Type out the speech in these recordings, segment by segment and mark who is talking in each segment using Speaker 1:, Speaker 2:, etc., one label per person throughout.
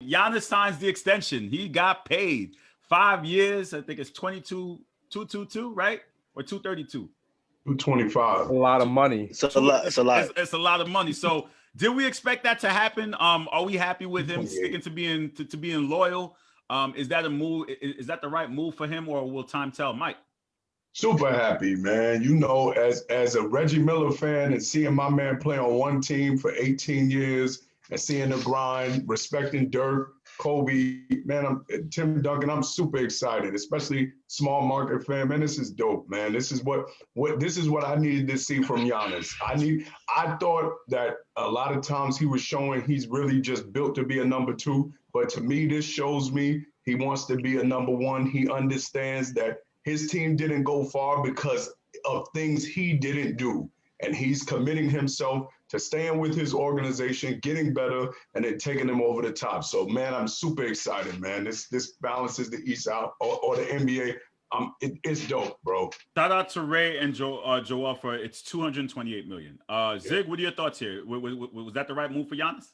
Speaker 1: Giannis signs the extension. He got paid 5 years. I think it's 22, right? Or 232.
Speaker 2: 225.
Speaker 3: A lot of money.
Speaker 4: It's a lot. It's a lot.
Speaker 1: It's a lot of money. So did we expect that to happen? Are we happy with him
Speaker 2: 28.
Speaker 1: sticking to being loyal? Is that a move? Is that the right move for him, or will time tell, Mike?
Speaker 2: Super happy, man. You know, as a Reggie Miller fan and seeing my man play on one team for 18 years and seeing the grind, respecting Dirk, Kobe, man, Tim Duncan, I'm super excited, especially small market fan. Man, this is dope, man. This is what I needed to see from Giannis. I thought that a lot of times he was showing he's really just built to be a number two, but to me, this shows me he wants to be a number one. He understands that his team didn't go far because of things he didn't do. And he's committing himself to staying with his organization, getting better, and then taking them over the top. So, man, I'm super excited, man. This balances the East out or the NBA. It's dope, bro.
Speaker 1: Shout out to Ray and Joel for it's $228 million. Zig, what are your thoughts here? Was that the right move for Giannis?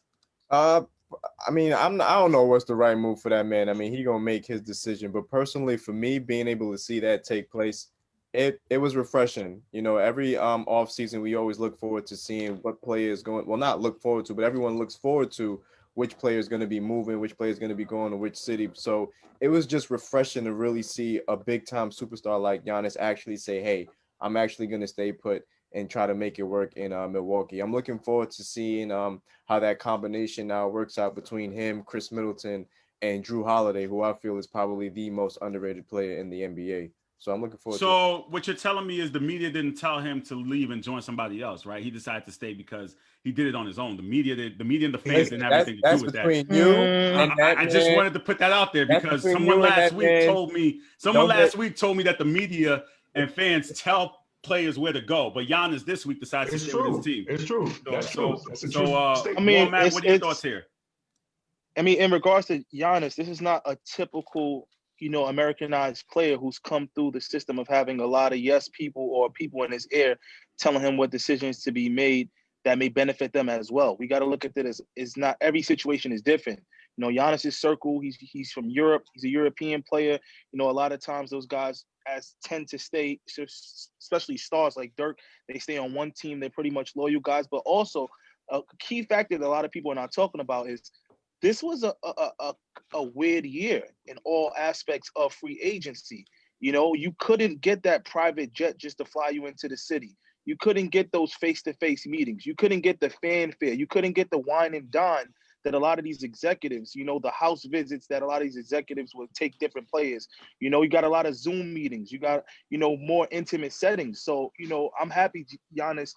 Speaker 3: I mean, I don't know what's the right move for that man. I mean, he gonna make his decision. But personally, for me, being able to see that take place, it was refreshing. You know, every off season, we always look forward to seeing what player is going. Well, not look forward to, but everyone looks forward to which player is going to be moving, which player is going to be going to which city. So it was just refreshing to really see a big time superstar like Giannis actually say, "Hey, I'm actually going to stay put and try to make it work in Milwaukee." I'm looking forward to seeing how that combination now works out between him, Chris Middleton, and Drew Holiday, who I feel is probably the most underrated player in the NBA. So I'm looking forward to it.
Speaker 1: So what you're telling me is the media didn't tell him to leave and join somebody else, right? He decided to stay because he did it on his own. The media and the fans didn't have anything to do with that.
Speaker 3: That's between you and that
Speaker 1: I just wanted to put that out there because someone last week told me that the media and fans tell players where to go, but Giannis this week decides to stay with his team.
Speaker 2: It's true. That's true.
Speaker 4: I mean,
Speaker 1: Matt, what are your thoughts here?
Speaker 4: I mean, in regards to Giannis, this is not a typical, Americanized player who's come through the system of having a lot of yes people or people in his ear telling him what decisions to be made that may benefit them as well. We got to look at it as not every situation is different. Giannis's circle, he's from Europe. He's a European player. A lot of times those guys tend to stay, especially stars like Dirk, they stay on one team. They're pretty much loyal guys. But also a key factor that a lot of people are not talking about is this was a weird year in all aspects of free agency. You couldn't get that private jet just to fly you into the city. You couldn't get those face-to-face meetings. You couldn't get the fanfare. You couldn't get the wine and dine that a lot of these executives, the house visits that a lot of these executives would take different players. You got a lot of Zoom meetings. You got, more intimate settings. So, I'm happy Giannis,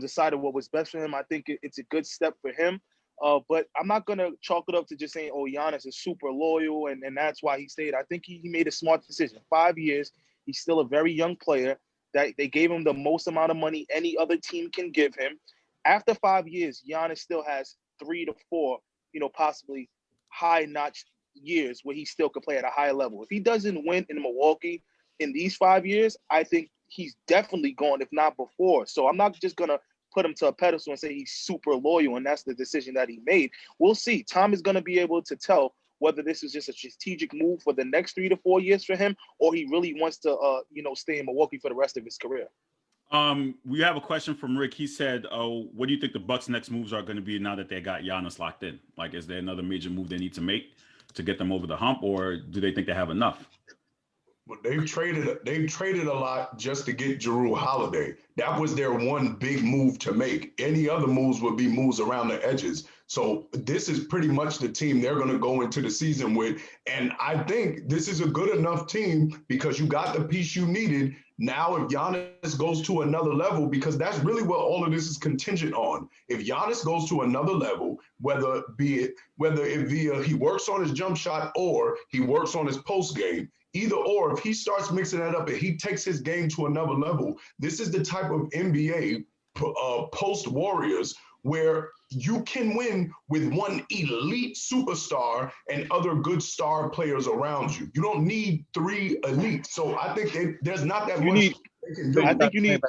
Speaker 4: decided what was best for him. I think it's a good step for him. But I'm not going to chalk it up to just saying, Giannis is super loyal and that's why he stayed. I think he made a smart decision. 5 years, he's still a very young player. That they gave him the most amount of money any other team can give him. After 5 years, Giannis still has 3 to 4, possibly high-notch years where he still could play at a higher level. If he doesn't win in Milwaukee in these 5 years, I think he's definitely gone, if not before. So I'm not just going to put him to a pedestal and say he's super loyal and that's the decision that he made. We'll see. Tom is going to be able to tell whether this is just a strategic move for the next 3 to 4 years for him, or he really wants to, stay in Milwaukee for the rest of his career.
Speaker 1: We have a question from Rick. He said, what do you think the Bucks' next moves are going to be now that they got Giannis locked in? Like, is there another major move they need to make to get them over the hump, or do they think they have enough?
Speaker 2: Well, they've traded a lot just to get Jrue Holiday. That was their one big move to make. Any other moves would be moves around the edges. So this is pretty much the team they're going to go into the season with. And I think this is a good enough team because you got the piece you needed. Now, if Giannis goes to another level, because that's really what all of this is contingent on. If Giannis goes to another level, whether it via he works on his jump shot or he works on his post game, either or, if he starts mixing that up and he takes his game to another level, this is the type of NBA post Warriors where you can win with one elite superstar and other good star players around you. You don't need 3 elites. So I think there's not that much they can do.
Speaker 4: I think you need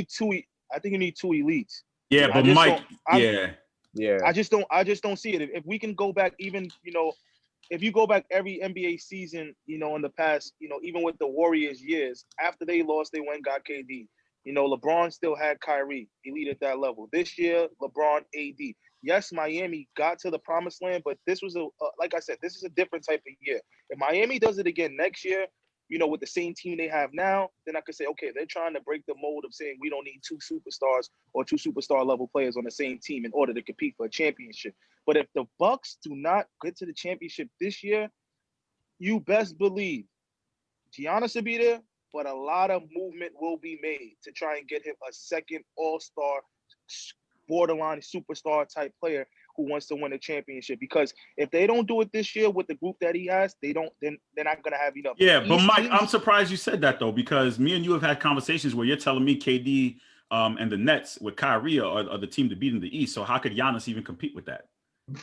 Speaker 4: 2. I think you need 2 elites.
Speaker 1: Yeah, but Mike, yeah.
Speaker 3: Yeah.
Speaker 4: I just don't see it. If we can go back, even if you go back every NBA season, in the past, even with the Warriors years, after they lost, they went and got KD. LeBron still had Kyrie, elite at that level. This year, LeBron, AD. Yes, Miami got to the promised land, but this was like I said, this is a different type of year. If Miami does it again next year, with the same team they have now, then I could say, okay, they're trying to break the mold of saying we don't need two superstars or two superstar level players on the same team in order to compete for a championship. But if the Bucks do not get to the championship this year, you best believe Giannis will be there, but a lot of movement will be made to try and get him a second all-star, borderline superstar type player who wants to win a championship. Because if they don't do it this year with the group that he has, they're not gonna have enough.
Speaker 1: Yeah, but Mike, I'm surprised you said that though, because me and you have had conversations where you're telling me KD and the Nets with Kyrie are the team to beat in the East. So how could Giannis even compete with that?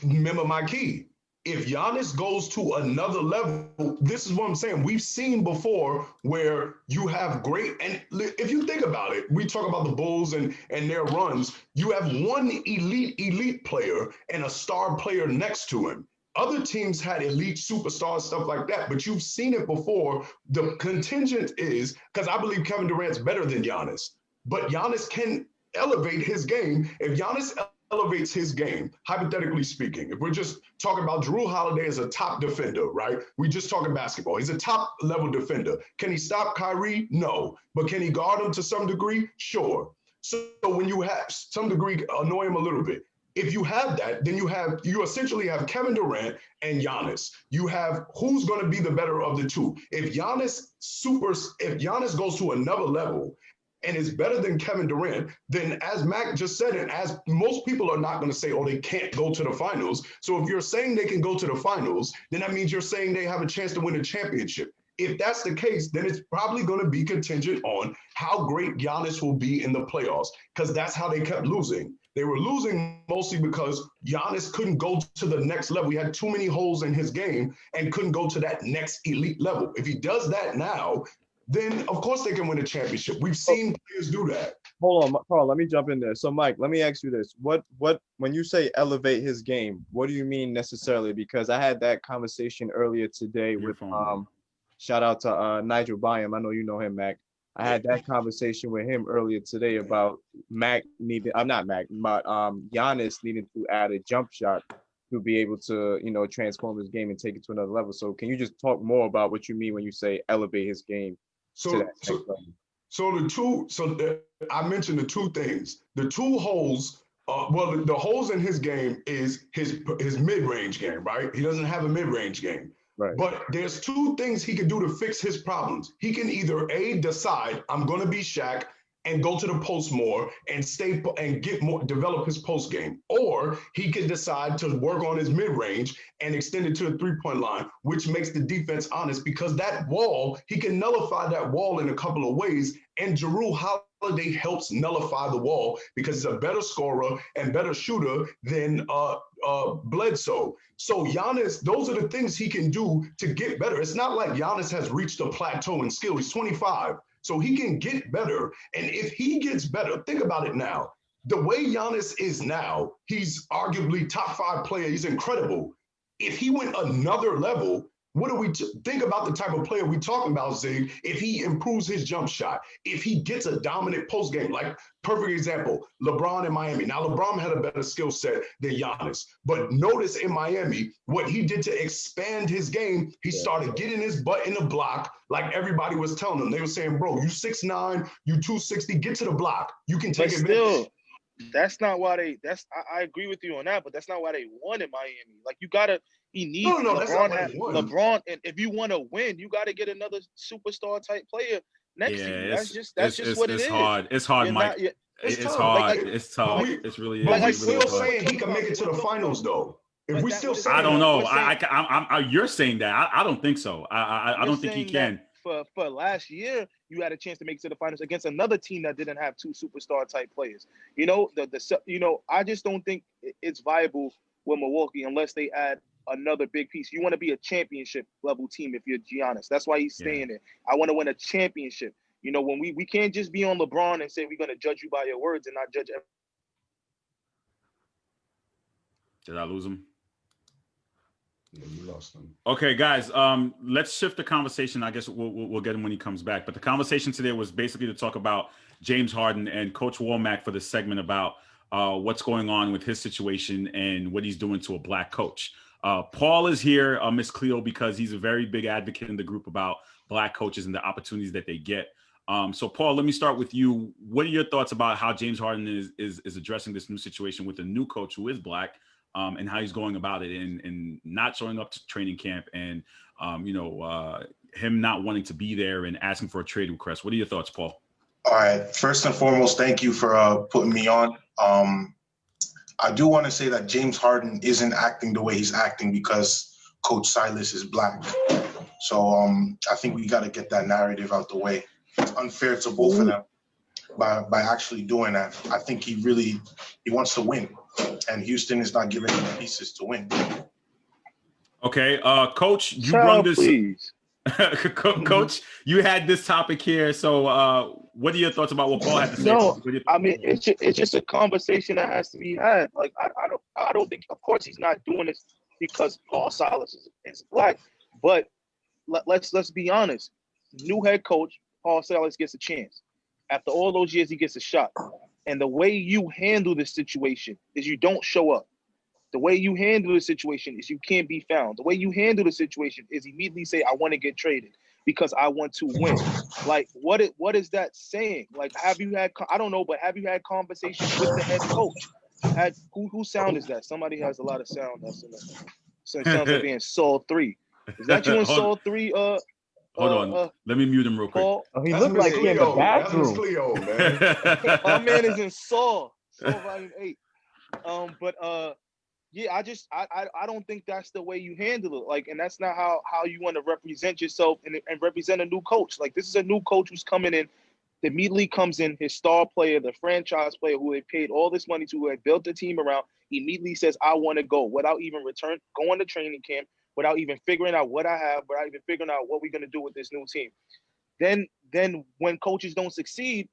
Speaker 2: Remember my key. If Giannis goes to another level, this is what I'm saying. We've seen before where you have great, and if you think about it, we talk about the Bulls and their runs. You have one elite player and a star player next to him. Other teams had elite superstars, stuff like that, but you've seen it before. The contingent is, because I believe Kevin Durant's better than Giannis, but Giannis can elevate his game. If Giannis elevates his game, hypothetically speaking, if we're just talking about Jrue Holiday as a top defender, right? We just talking basketball. He's a top level defender. Can he stop Kyrie? No. But can he guard him to some degree? Sure. So when you have some degree, annoy him a little bit. If you have that, then you essentially have Kevin Durant and Giannis. You have who's going to be the better of the two. If Giannis goes to another level and is better than Kevin Durant, then as Mac just said, and as most people are not going to say, oh, they can't go to the finals. So if you're saying they can go to the finals, then that means you're saying they have a chance to win a championship. If that's the case, then it's probably going to be contingent on how great Giannis will be in the playoffs, because that's how they kept losing. They were losing mostly because Giannis couldn't go to the next level. He had too many holes in his game and couldn't go to that next elite level. If he does that now, then of course they can win a championship. We've seen players do that.
Speaker 3: Hold on, Carl, let me jump in there. So Mike, let me ask you this. What when you say elevate his game, what do you mean necessarily? Because I had that conversation earlier today with shout out to Nigel Byam. I know you know him, Mac. I had that conversation with him earlier today about Giannis needing to add a jump shot to be able to, transform his game and take it to another level. So can you just talk more about what you mean when you say elevate his game?
Speaker 2: I mentioned the two things. The two holes, the holes in his game is his mid-range game, right? He doesn't have a mid-range game.
Speaker 3: Right.
Speaker 2: But there's two things he can do to fix his problems. He can either decide I'm going to be Shaq and go to the post more and stay and get more, develop his post game, or he can decide to work on his mid range and extend it to the 3-point line, which makes the defense honest, because that wall, he can nullify that wall in a couple of ways, and Jrue Holiday helps nullify the wall because he's a better scorer and better shooter than Bledsoe. So Giannis, those are the things he can do to get better. It's not like Giannis has reached a plateau in skill. He's 25. So he can get better. And if he gets better, think about it now. The way Giannis is now, he's arguably top 5 player. He's incredible. If he went another level, what do we think about the type of player we're talking about, Zig? If he improves his jump shot, if he gets a dominant post game, like perfect example, LeBron in Miami. Now, LeBron had a better skill set than Giannis, but notice in Miami, what he did to expand his game, he started getting his butt in the block like everybody was telling him. They were saying, bro, you 6'9", you 260, get to the block. You can take advantage.
Speaker 4: That's not why I agree with you on that, but that's not why they won in Miami. Like, he needs LeBron, and if you want to win, you got to get another superstar type player next to you. That's just what it is.
Speaker 1: It's hard, Mike. It's hard. It's tough. It's really.
Speaker 2: But we're still saying he can make it to the finals, though. If we still saying,
Speaker 1: I don't know. You're saying that. I don't think so. I don't think he can.
Speaker 4: For last year, you had a chance to make it to the finals against another team that didn't have two superstar type players. I just don't think it's viable with Milwaukee unless they add another big piece. You want to be a championship level team if you're Giannis. That's why he's staying there. I want to win a championship. When we can't just be on LeBron and say we're going to judge you by your words and not judge
Speaker 1: Did I lose him?
Speaker 2: Yeah, you lost him.
Speaker 1: Okay, guys, let's shift the conversation. I guess we'll get him when he comes back. But the conversation today was basically to talk about James Harden and Coach Womack for this segment about what's going on with his situation and what he's doing to a black coach. Paul is here, Miss Cleo, because he's a very big advocate in the group about black coaches and the opportunities that they get. So, Paul, let me start with you. What are your thoughts about how James Harden is addressing this new situation with a new coach who is black? And how he's going about it and not showing up to training camp and, him not wanting to be there and asking for a trade request. What are your thoughts, Paul?
Speaker 5: All right. First and foremost, thank you for putting me on. I do want to say that James Harden isn't acting the way he's acting because Coach Silas is black. So I think we got to get that narrative out the way. It's unfair to both of them by actually doing that. I think he wants to win. And Houston is not giving him the pieces to win.
Speaker 1: Okay, Coach, you brought this.
Speaker 4: Please.
Speaker 1: Coach, you had this topic here. So, what are your thoughts about what Paul had to say?
Speaker 4: No, I mean it's just a conversation that has to be had. Like I don't think. Of course, he's not doing this because Paul Silas is black. But let's be honest. New head coach Paul Silas gets a chance. After all those years, he gets a shot. And the way you handle this situation is you don't show up. The way you handle the situation is you can't be found. The way you handle the situation is immediately say, I want to get traded because I want to win. Like, what is that saying? Like, have you had conversations with the head coach? Whose sound is that? Somebody has a lot of sound. That's in the, so it sounds like being Saul 3. Is that you in Saul 3?
Speaker 1: Hold on. Let me mute him real quick.
Speaker 3: Oh, he looked like he in the bathroom.
Speaker 2: That's Cleo, man.
Speaker 4: My man is in Saul Volume 8. Yeah, I don't think that's the way you handle it. Like, and that's not how you want to represent yourself and represent a new coach. Like, this is a new coach who's coming in, immediately comes in, his star player, the franchise player who they paid all this money to, who had built the team around, immediately says, I want to go without even going to training camp, without even figuring out what I have, without even figuring out what we're going to do with this new team. Then when coaches don't succeed,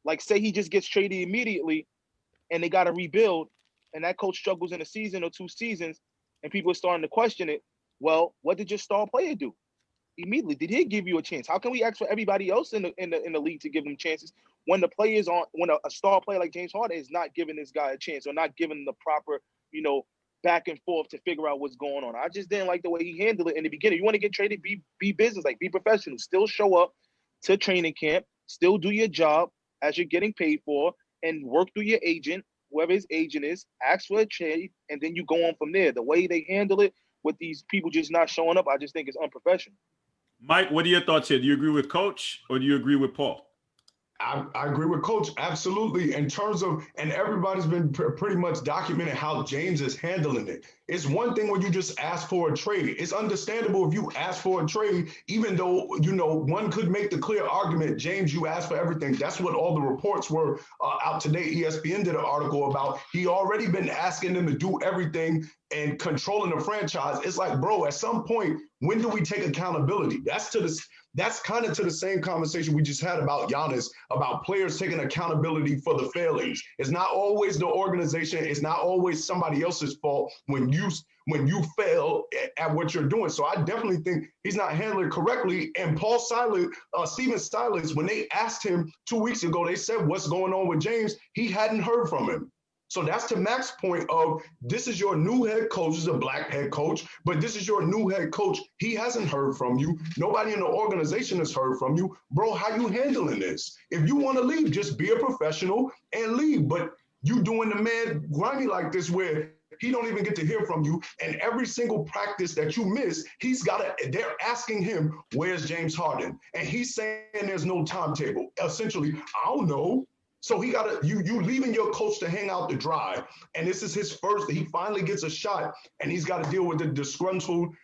Speaker 4: like say he just gets traded immediately and they got to rebuild and that coach struggles in a season or 2 seasons and people are starting to question it, well, what did your star player do? Immediately, did he give you a chance? How can we ask for everybody else in the league to give them chances when the players when a star player like James Harden is not giving this guy a chance or not giving him the proper, back and forth to figure out what's going on? I just didn't like the way he handled it in the beginning. You want to get traded, be business, like be professional, still show up to training camp, still do your job as you're getting paid for, and work through your agent, whoever his agent is, ask for a trade, and then you go on from there. The way they handle it with these people just not showing up, I just think it's unprofessional.
Speaker 1: Mike, what are your thoughts here? Do you agree with Coach or do you agree with Paul?
Speaker 2: I agree with Coach, absolutely. In terms of, and everybody's been pretty much documenting how James is handling it. It's one thing when you just ask for a trade. It's understandable if you ask for a trade, even though, one could make the clear argument, James, you asked for everything. That's what all the reports were out today. ESPN did an article about he already been asking them to do everything and controlling the franchise. It's like, bro, at some point, when do we take accountability? That's kind of to the same conversation we just had about Giannis, about players taking accountability for the failings. It's not always the organization. It's not always somebody else's fault when you fail at what you're doing. So I definitely think he's not handling it correctly. And Paul Silas, Stephen Silas, when they asked him 2 weeks ago, they said, what's going on with James? He hadn't heard from him. So that's to Mac's point of this is your new head coach, this is a black head coach, but this is your new head coach. He hasn't heard from you. Nobody in the organization has heard from you. Bro, how you handling this? If you want to leave, just be a professional and leave. But you doing the man grimy like this where he don't even get to hear from you. And every single practice that you miss, they're asking him, where's James Harden? And he's saying there's no timetable. Essentially, I don't know. So he you leaving your coach to hang out to dry, and this is his first. He finally gets a shot, and he's got to deal with the disgruntled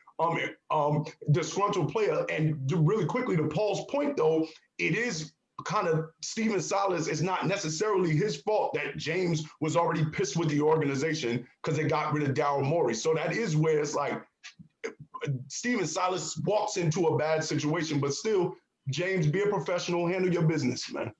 Speaker 2: player. And really quickly, to Paul's point, though, it is kind of Stephen Silas. It's not necessarily his fault that James was already pissed with the organization because they got rid of Daryl Morey. So that is where it's like Stephen Silas walks into a bad situation, but still, James, be a professional, handle your business, man.